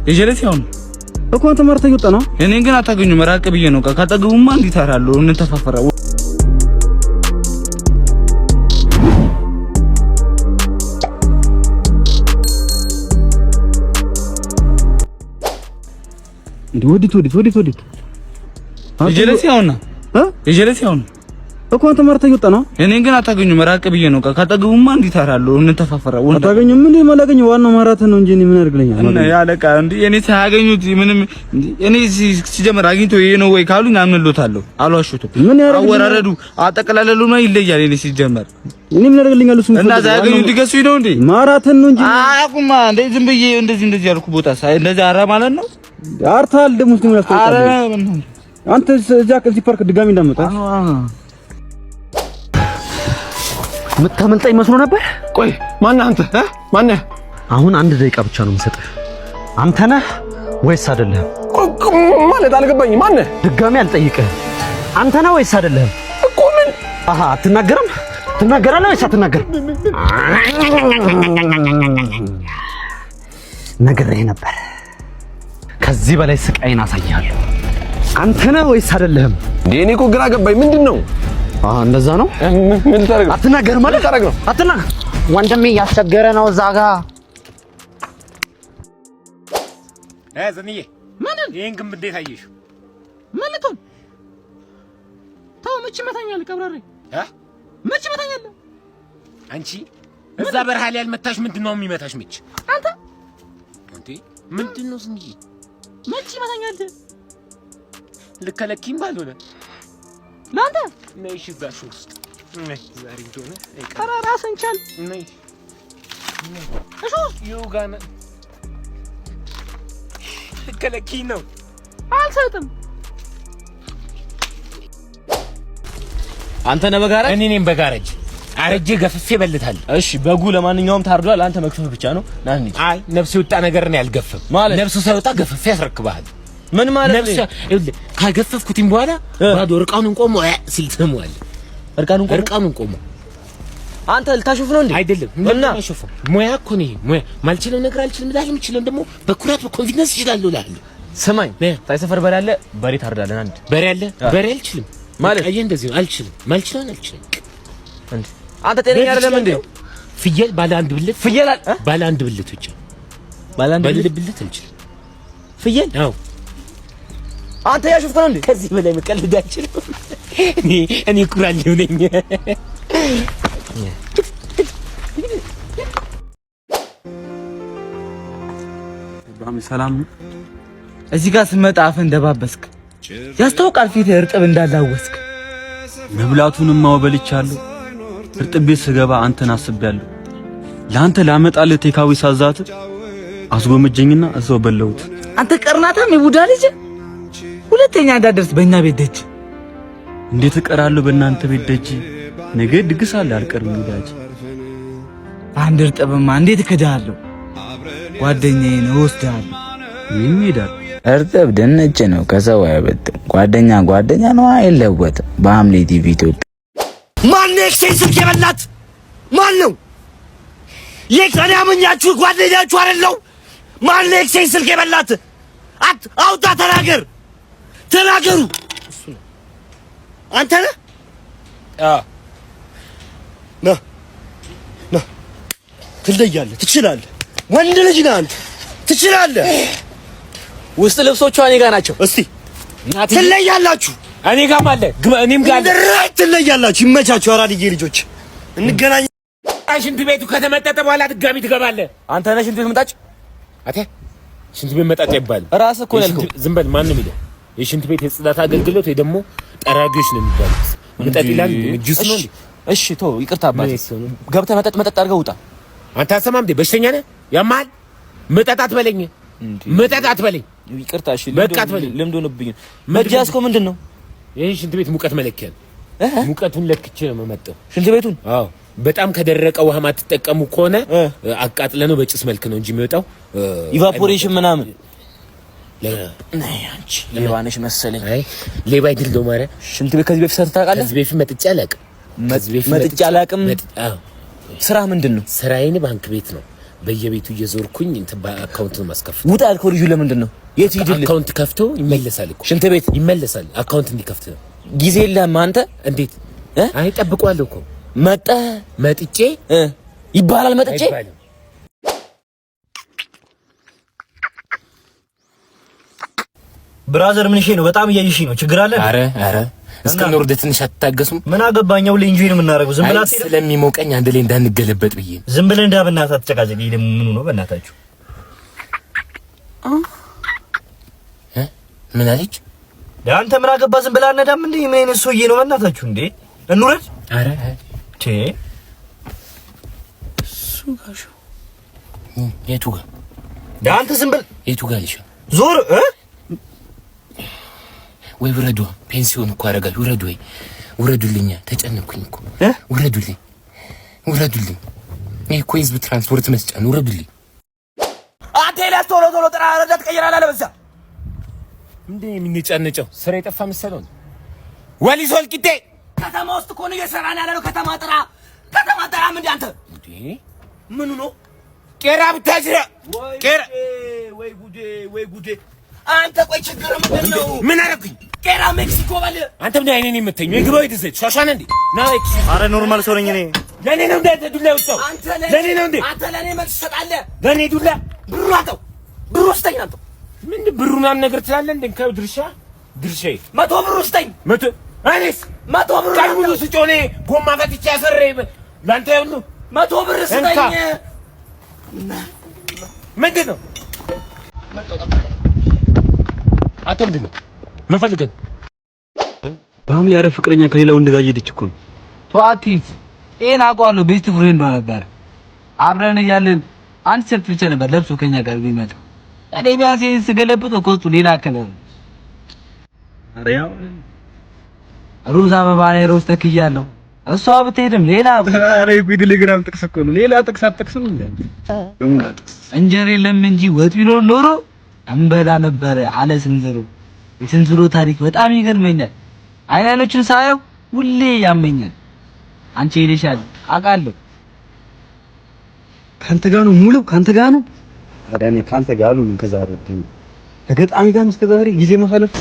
የጀለስ ያው እኮ አንተ ማርተህ ይወጣ ነው። እኔን ግን አታገኙ መራቅ ብዬ ነው። ካጠገቡማ እንዴት አራለሁ እንተፋፈራ ወዲት የጀለስ ያው የጀለስ ያው እኮ አንተ ማርተህ ይወጣ ነው። እኔን ግን አታገኙ መራቅ ብዬ ነው። ካጠገቡማ እንዴት አራለሁ እንተፋፈራ አታገኙ ምን ማላገኙ ዋናው ማራተህ ነው እንጂ እኔ ምን አድርግልኛል እና ያለቃ እንዴ እኔ ሳያገኙት ምንም እኔ ሲጀመር አግኝቶ ይሄ ነው ወይ ካሉኝ አምንሎታለሁ። አልዋሽሁትም። አወራረዱ አጠቀላለሉ ነው ይለያል። እኔ ሲጀመር እኔ ምን አድርግልኛል እሱ እና ዛገኙ ዲገሱኝ ነው እንዴ ማራተህ ነው እንጂ አቁማ እንዴ ዝም ብዬ እንደዚህ ያልኩ ቦታ ሳይ እንደዚህ አራ ማለት ነው አርታል ደሞ ምን ያስተውቃል አንተ እዚህ ፓርክ ድጋሚ እንዳመጣ ምታመልጣኝ መስሎ ነበር። ቆይ ማነህ አንተ? ማነህ? አሁን አንድ ደቂቃ ብቻ ነው የምሰጥህ። አንተ ነህ ወይስ አይደለህም? ማለት አልገባኝም። ማነህ? ድጋሚ አልጠይቅህም። አንተ ነህ ወይስ አይደለህም? እኮ ምን? አሃ አትናገርም? ትናገራለህ ወይስ አትናገርም? ነግሬህ ነበር። ከዚህ በላይ ስቃይን አሳያለሁ። አንተ ነህ ወይስ አይደለህም? እኔ እኮ ግራ ገባኝ። ምንድነው? እንደዛ ነው። ምን ታረግ ነው? አትናገር ማለት ታረግ ነው። አትናገር ወንድሜ እያስቸገረ ነው እዛ ጋ። ዘንዬ ይሄን ግንብ እንዴት አየሽው? ማለቱን ታው መች መታኛል ቀብራሪ መች መታኛል። አንቺ እዛ በረሃ ላይ ያልመታሽ ምንድነው የሚመታሽ? መች አንተ እንዴ ምንድነው ዝንዬ መች መታኛል? ልከለኪም ባልሆነ ላንተ ነይሽ ዛሽ ውስጥ ነይ ዛሬ እንደሆነ ተራራስን ቻል ነይ እሺ ዮጋና ልከለኪ ነው አልሰጥም። አንተ ነህ በጋራጅ እኔ ነኝ በጋራጅ አረጄ ገፍፌ በልታል። እሺ በጉ ለማንኛውም ታርዷል። አንተ መክፈፍ ብቻ ነው ና እንሂድ። አይ ነፍስ ይወጣ ነገር ነው ያልገፈም ማለት ነፍሱ ሳይወጣ ገፍፌ ያስረክባል። ምን ማለት ነው? ነፍስ ካገፈፍኩትም በኋላ ባዶ እርቃኑን ቆሞ ሲል ትሰማዋለህ። እርቃኑን ቆሞ አንተ ልታሾፍ ነው እንዴ? አይደለም እና ሾፍ ሙያ እኮ ነው። ሙያ ማልችለው ነገር አልችልም። ዳል የምችለው ደግሞ በኩራት በኮንፊደንስ ይችላል እላለሁ። ስማኝ ታይሰፈር በሬ አለ። በሬ ታርዳለን። አንድ በሬ አለ። በሬ አልችልም ማለት አይ እንደዚህ ነው። አልችልም ማልችለው አልችልም። እንዴ አንተ ጤነኛ አይደለም እንዴ? ፍየል ባለ አንድ ብልት ፍየል ባለ አንድ ብልት ብቻ ባለ አንድ ብልት አልችልም። ፍየል አዎ አንተ ያሾፍክ ነው እንዴ? ከዚህ በላይ መቀለድ አልችልም። እኔ ኩራለሁ ነኝ። ሰላም እዚህ ጋር ስመጣ አፈ እንደባበስክ ያስታውቃል። ፊት እርጥብ እንዳላወስክ መብላቱንም ማወበልቻለሁ። እርጥብ ቤት ስገባ አንተን አስቤያለሁ። ለአንተ ላመጣልህ ቴካዊ ሳዛት አስጎመጀኝና እዛው በለውት። አንተ ቀርናታም የቡዳ ልጅ ሁለተኛ እንዳደርስ በእኛ ቤት ደጅ። እንዴት እቀራለሁ በእናንተ ቤት ደጅ? ነገ ድግስ አለ አልቀርም ወዳጅ። አንድ እርጥብማ እንዴት እከዳለሁ? ጓደኛዬ ነው ወስዳለሁ። ይሄዳል እርጥብ ድንች ነው ከሰው አይበልጥም። ጓደኛ ነው አይለወጥም። በሐምሌ ቲቪ ኢትዮጵያ። ማን ኤክሴን ስልክ የበላት ማን ነው? የከኔ አመኛችሁ ጓደኛችሁ አይደለው? ማን ኤክሴን ስልክ የበላት? አውጣ ተናገሩ። አንተ ነህ? ና ትለያለህ፣ ትችላለህ። ወንድ ልጅ ነህ አንተ፣ ትችላለህ። ውስጥ ልብሶቿ እኔ ጋር ናቸው። እስቲ ትለያላችሁ። እኔ ጋርም አለ፣ እኔም ጋር አለ። ትለያላችሁ። ይመቻችሁ። አራድዬ ልጆች እንገናኝ። ሽንት ቤቱ ከተመጠጠ በኋላ ድጋሚ ትገባለህ። አንተ ነህ ሽንት ቤት መጣጭ? አቴ ሽንት ቤት መጣጭ ይባላል። ራስህ እኮ ነህ። ዝም በል። ማን ነው የሚለው? የሽንት ቤት የጽዳት አገልግሎት ወይ ደግሞ ጠራጊዎች ነው የሚባሉት። መጠጥ ይላል ጁስ ነው እንዴ? እሺ ተው፣ ይቅርታ አባቴ። ገብተህ መጠጥ አድርገህ ውጣ። አንተ አሰማም እንዴ? በሽተኛ ነህ? ያማል። መጠጥ አትበለኝ። ይቅርታ። እሺ በቃ አትበለኝ። ልምድ ሆነብኝ። መጃስኮ ምንድን ነው? ይሄ ሽንት ቤት ሙቀት መለኪያ ነው። ሙቀቱን ለክቼ ነው የምመጣው ሽንት ቤቱን። አዎ በጣም ከደረቀ ውሃ ማትጠቀሙ ከሆነ አቃጥለነው በጭስ መልክ ነው እንጂ የሚወጣው ኢቫፖሬሽን ምናምን። አንቺ ሌባ ነሽ መሰለኝ። አይ ሌባ አይደለም ማረ። ሽንት ቤት ከዚህ በፊት ሰርተህ ታውቃለህ? ከዚህ በፊት መጥቼ አላውቅም። ስራ ምንድን ነው? ስራዬን ባንክ ቤት ነው። በየቤቱ እየዞርኩኝ እንትን በአካውንቱን ማስከፍት። ውጣ ያልከው ልጁ ለምንድን ነው? የት ሂድልህ? አካውንት ከፍቶ ይመለሳል እኮ ሽንት ቤት ይመለሳል። አካውንት እንዲከፍት ነው። ጊዜ የለህም አንተ። እንዴት አይ ጠብቀዋለሁ እኮ መጥቼ ይባላል። መጥቼ ብራዘር ምን ነው? በጣም እያየሽ ነው። ችግር አለ? አረ እስከ ኖር ትንሽ አትታገሱም? ምን አገባኛው? ለኢንጆይ ነው የምናደርገው። ዝም ብላ ስለሚሞቀኝ አንድ ላይ እንዳንገለበጥ ብዬ ዝም ብለን እንዳብናታ ተጨቃጨቂ። ደግሞ ምኑ ነው በእናታችሁ? ምን አለች? አንተ ምን አገባ? ዝም ብላ አነዳም እንዴ? ምን አይነት ሰውዬ ነው በእናታችሁ እንዴ? እንውረድ። አረ ሱጋሹ የቱ ጋር? አንተ ዝም ብል የቱ ጋር ልሽ ዞር ወይ ውረዱ። ፔንሲዮን እኮ አረጋችሁ። ውረዱ ወይ ውረዱልኛ። ተጨነኩኝ እኮ ውረዱልኝ። ይሄ እኮ ህዝብ ትራንስፖርት መስጫ ነው። ውረዱልኝ። አንተ ሌላስ ቶሎ ጥራ ረዳት ቀይራላ ለበዛ እንዴ የሚነጫነጨው ስራ የጠፋ መሰለው። ወሊሶ ወልቂጤ ከተማ ውስጥ እኮ ነው እየሰራን ያለ ነው። ከተማ ጥራ ምን አንተ እንዴ ምኑ ነው? ቄራ ብታጅራ ቄራ ወይ ጉዴ አንተ ቆይ ችግር ምንድን ነው? ምን አደረኩኝ? ቄራ ሜክሲኮ ባለ አንተ ምን አይኔን የምትተኝ የግባው ይተሰጭ ሻሻና እንዴ ና እቺ አረ ኖርማል ሰው ነኝ እኔ። ለኔ ነው እንዴ ዱላ ወጣው? ለኔ ነው እንዴ? አንተ ለኔ መልስ ትሰጣለህ? ለኔ ዱላ ብሩ አጣው ብሩ ውስጠኝ አንተ ምን ብሩ ምናምን ነገር ትላለህ እንዴ? ድርሻዬ 100 ብር ውስጠኝ 100 አይኔስ 100 ብር ቀን ሙሉ ስጮኔ ጎማ ፈትቼ ያሰረ ላንተ ሁሉ 100 ብር ስጠኝ። ምንድን ነው አንተ ምንድን ነው መፈልገን? በሐምሌ ያረ ፍቅረኛ ከሌላ ወንድ ጋር እየሄደች እኮ ነው። ተዋቲት ኤን አውቀዋለሁ። ቤስት ፍሬንድ ነበር። አብረን እያለን አንድ ሰርት ብቻ ነበር ለብሶ ከኛ ጋር ቢመጣ እኔ ቢያንስ ስገለብጠው ኮስቱ ሌላ ከለር። አረ ያው ሩዝ አበባ ላይ ሮዝ ተክያለሁ። እሷ ብትሄድም ሌላ አረ ቴሌግራም ጥቅስ እኮ ነው። ሌላ ጥቅስ አትጥቅስም እንዴ? እንጀራ የለም እንጂ ወጥ ቢኖር ኖሮ እንበላ ነበር አለ ስንዝሩ። የስንዝሩ ታሪክ በጣም ይገርመኛል። አይናኖችን ሳየው ሁሌ ያመኛል። አንቺ ሄደሻል አውቃለሁ። ካንተ ጋር ነው ሙሉ ካንተ ጋር ነው። ታዲያ እኔ ካንተ ጋር ነው ከዛሬ ከገጣሚ ጋር እስከ ዛሬ ጊዜ መፈለግ